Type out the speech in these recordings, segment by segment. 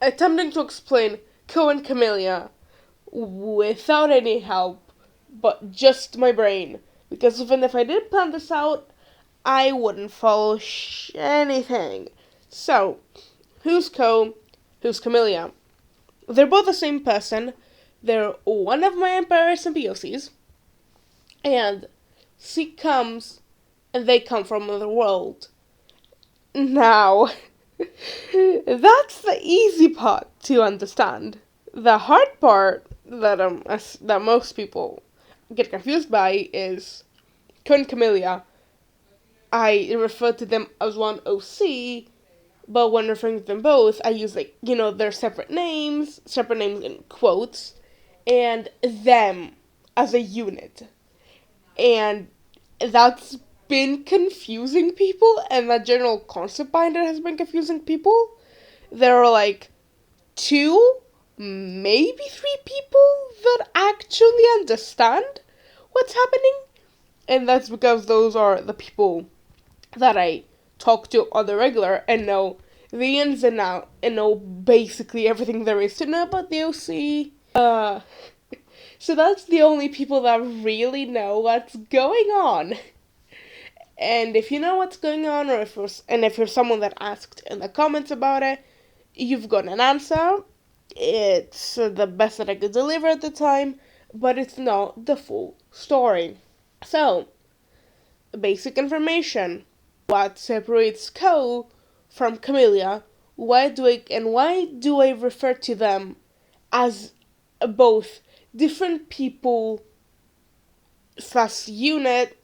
attempting to explain Ko and Komylia without any help, but just my brain. Because even if I did plan this out, I wouldn't follow anything. So, who's Ko? Who's Komylia? They're both the same person. They're one of my Emperor Symbiosis. And she comes, and they come from another world. Now, that's the easy part to understand. The hard part that most people get confused by is Ko and Komylia. I refer to them as one OC, but when referring to them both, I use their separate names in quotes, and them as a unit. And that's been confusing people, and the general concept behind it has been confusing people. There are two, maybe three people that actually understand what's happening, and that's because those are the people that I talk to on the regular and know the ins and outs and know basically everything there is to know about the OC. So that's the only people that really know what's going on. And if you know what's going on, or if you're someone that asked in the comments about it, you've got an answer. It's the best that I could deliver at the time, but it's not the full story. So, basic information. What separates Ko from Komylia? Why do I refer to them as both different people slash unit,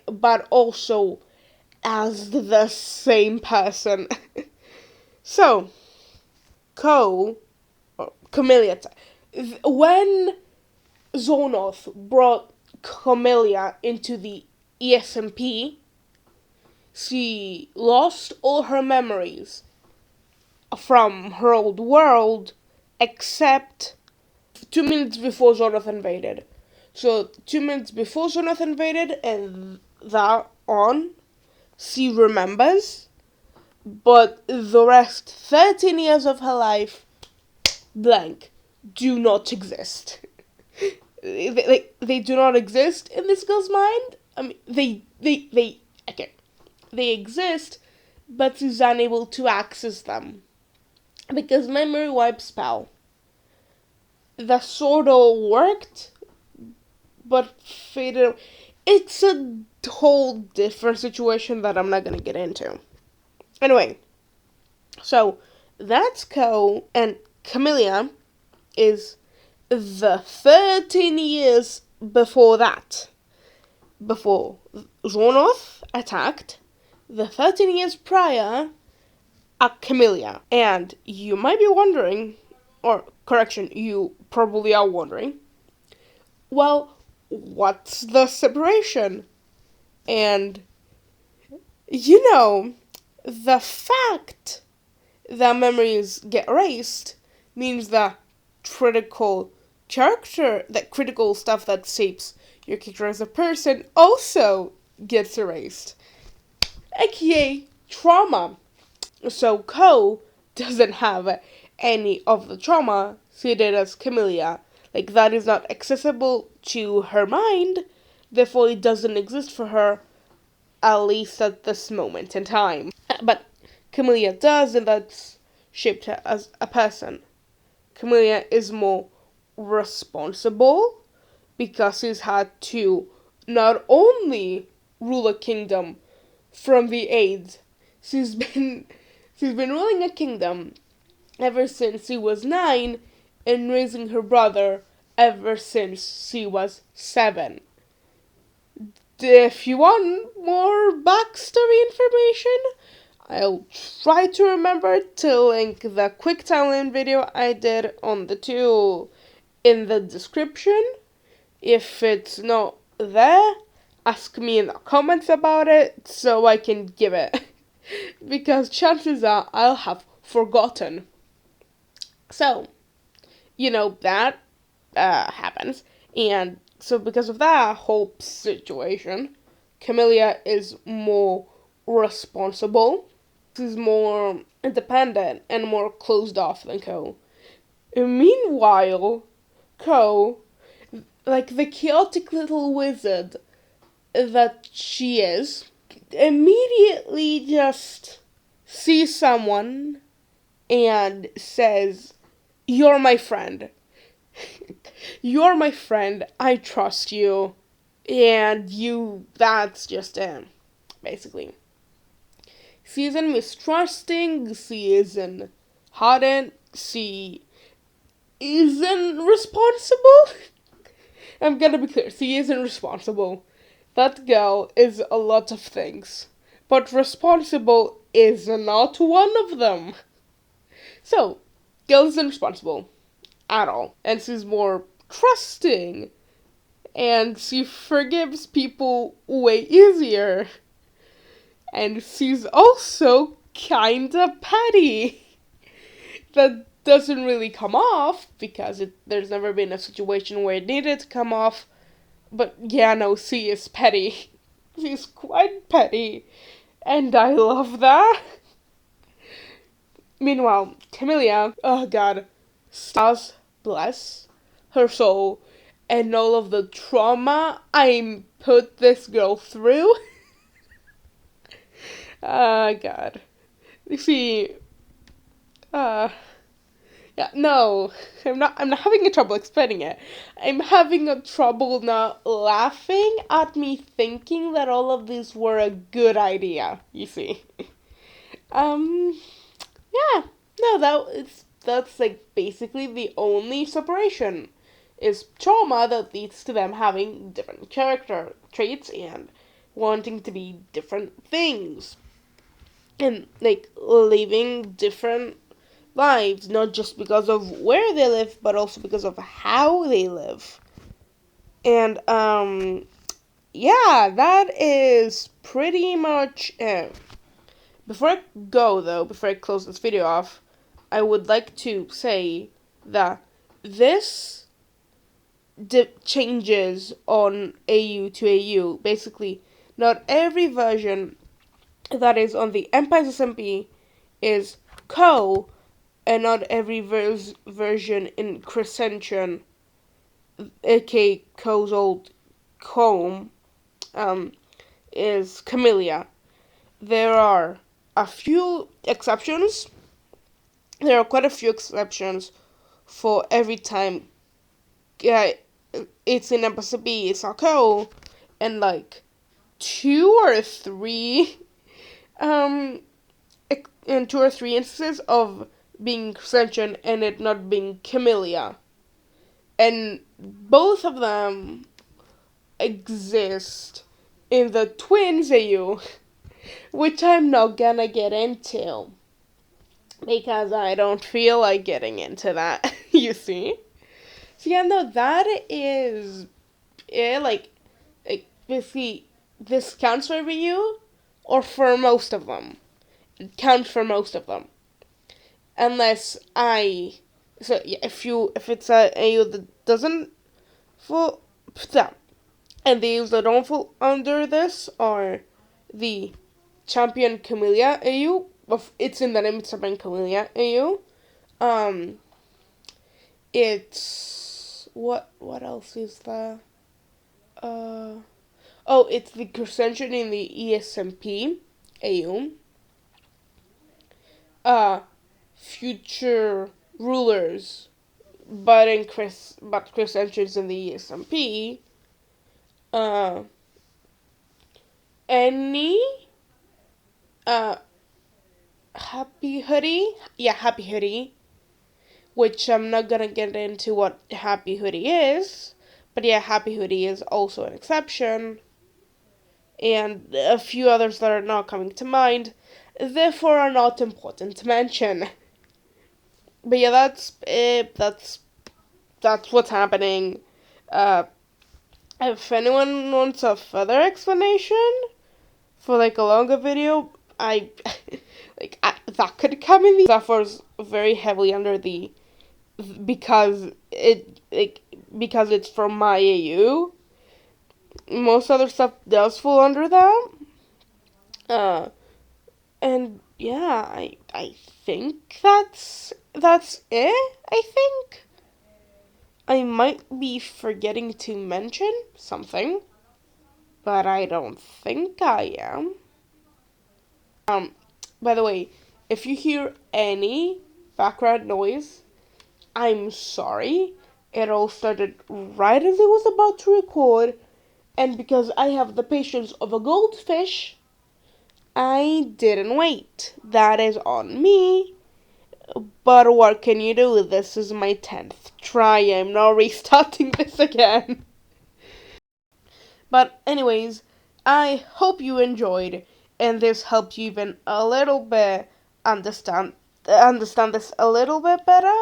but also as the same person? So, Komylia. When Zonoth brought Komylia into the ESMP, she lost all her memories from her old world, except 2 minutes before Zonoth invaded. So 2 minutes before Zonoth invaded, and that on, she remembers, but the rest 13 years of her life, blank, do not exist. They do not exist in this girl's mind. I mean, they exist, but she's unable to access them because memory wipe spell. The sort of worked, but faded. It's a whole different situation that I'm not gonna get into. Anyway, so that's Ko, and Komylia is the 13 years before that. Before Zonoth attacked, the 13 years prior are Komylia. And you might be wondering, or correction, you probably are wondering, well, what's the separation? And, the fact that memories get erased means that critical critical stuff that shapes your character as a person also gets erased, aka trauma. So Ko doesn't have any of the trauma she did as Komylia. That is not accessible to her mind, therefore it doesn't exist for her, at least at this moment in time. But Komylia does, and that's shaped her as a person. Komylia is more responsible because she's had to not only rule a kingdom from the AIDS, she's been ruling a kingdom ever since she was 9 and raising her brother ever since she was 7. If you want more backstory information, I'll try to remember to link the quick timeline video I did on the 2 in the description. If it's not there, ask me in the comments about it so I can give it. Because chances are I'll have forgotten. So, that happens. And so because of that whole situation, Komylia is more responsible. is more independent and more closed off than Ko. And meanwhile, Ko, like the chaotic little wizard that she is, immediately just sees someone and says, "You're my friend. You're my friend. I trust you." And that's just him, basically. She isn't mistrusting, she isn't hardened, she isn't responsible. I'm gonna be clear, she isn't responsible. That girl is a lot of things, but responsible is not one of them. So, girl isn't responsible at all, and she's more trusting, and she forgives people way easier. And she's also kinda petty. That doesn't really come off because there's never been a situation where it needed to come off. But yeah, no, she is petty. She's quite petty. And I love that. Meanwhile, Komylia, oh god, stars bless her soul and all of the trauma I put this girl through. God. You see, yeah, no, I'm not having a trouble explaining it. I'm having a trouble not laughing at me thinking that all of these were a good idea, you see. Um, yeah, no, that's like basically the only separation is trauma that leads to them having different character traits and wanting to be different things. And like living different lives, not just because of where they live, but also because of how they live. And yeah, that is pretty much it. Before I go though, before I close this video off, I would like to say that this changes on AU to AU. Basically, not every version that is on the Empire SMP is Ko, and not every version in Crescention, aka Ko's old home, is Komylia. There are a few exceptions. There are quite a few exceptions for every time it's in episode B, it's not Ko, and like 2 or 3 in 2 or 3 instances of being Crescention and it not being Komylia. And both of them exist in the Twins AU, which I'm not gonna get into. Because I don't feel like getting into that, you see? So yeah, no, that is it, like basically, this counts for you, or for most of them. It counts for most of them. Unless so yeah, if it's a AU that doesn't fall, and the AUs that don't fall under this are the Champion Komylia AU. It's in the name, it's Champion Komylia AU. It's what else is there? It's the Crescention in the ESMP AU. Future rulers, but Crescentions in the ESMP. Any Happy Hoodie, Happy Hoodie, which I'm not gonna get into what Happy Hoodie is, but yeah, Happy Hoodie is also an exception, and a few others that are not coming to mind, therefore are not important to mention. But yeah, that's it. That's what's happening. If anyone wants a further explanation for like a longer video, that could come in. The suffers very heavily under the because it's from my AU. Most other stuff does fall under that. And yeah, I think that's it, I think. I might be forgetting to mention something, but I don't think I am. By the way, if you hear any background noise, I'm sorry. It all started right as I was about to record, and because I have the patience of a goldfish, I didn't wait. That is on me. But what can you do? This is my 10th try. I'm not restarting this again. But, anyways, I hope you enjoyed, and this helped you even a little bit understand this a little bit better.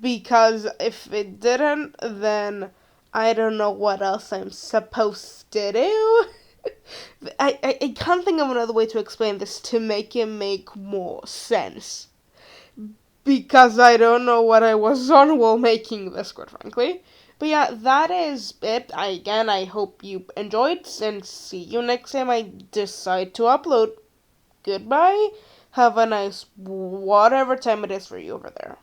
Because if it didn't, then I don't know what else I'm supposed to do. I can't think of another way to explain this to make it make more sense. Because I don't know what I was on while making this, quite frankly. But yeah, that is it. I hope you enjoyed, and see you next time I decide to upload. Goodbye. Have a nice whatever time it is for you over there.